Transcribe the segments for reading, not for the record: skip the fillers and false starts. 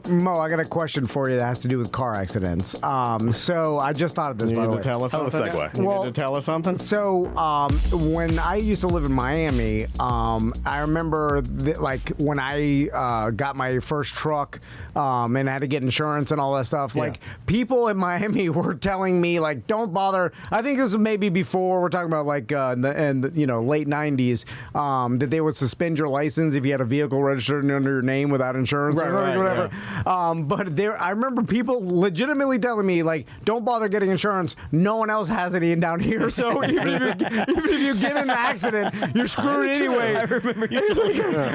Mo, I got a question for you that has to do with car accidents. So I just thought of this, You by the need way. to tell us something? segue. You Well, need to tell us something? So when I used to live in Miami, I remember like when I got my first truck and had to get insurance and all that stuff. Yeah. Like people in Miami were telling me like, don't bother. I think this was maybe before we're talking about like in the late '90s that they would suspend your license if you had a vehicle registered under your name without insurance or whatever. But I remember people legitimately telling me like, don't bother getting insurance. No one else has any down here. So even if you get in an accident, you're screwed anyway. I remember you.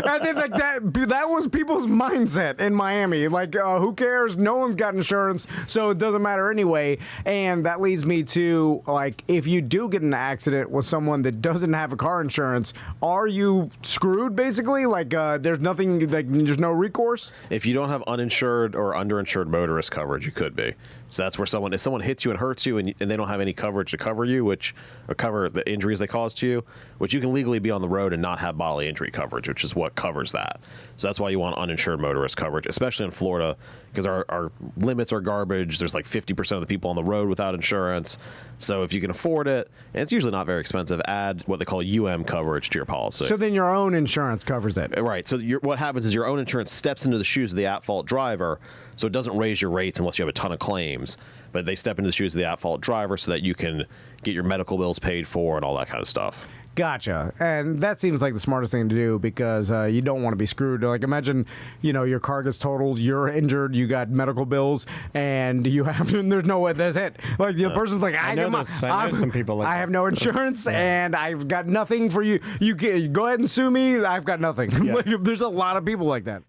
I think like that was people's mindset in Miami. Like, who cares? No one's got insurance, so it doesn't matter anyway. And that leads me to like, if you do get in an accident with someone that doesn't have a car insurance, are you screwed basically? Like, there's nothing, like there's no recourse. If you don't have uninsured or underinsured motorist coverage, you could be. So that's where if someone hits you and hurts you and they don't have any coverage to cover you, or cover the injuries they caused to you, which you can legally be on the road and not have bodily injury coverage, which is what covers that. So that's why you want uninsured motorist coverage, especially in Florida, because our limits are garbage. There's like 50% of the people on the road without insurance. So if you can afford it, and it's usually not very expensive, add what they call coverage to your policy. So then your own insurance covers it. Right. So what happens is your own insurance steps into the shoes of the at-fault driver, so it doesn't raise your rates unless you have a ton of claims. But they step into the shoes of the at-fault driver so that you can get your medical bills paid for and all that kind of stuff. Gotcha. And that seems like the smartest thing to do because you don't want to be screwed. Like imagine, your car gets totaled, you're injured, you got medical bills, and you have there's no way. That's it. Like the person's like, I know some people like I have no insurance and I've got nothing for you. You can go ahead and sue me. I've got nothing. Yeah. Like, there's a lot of people like that.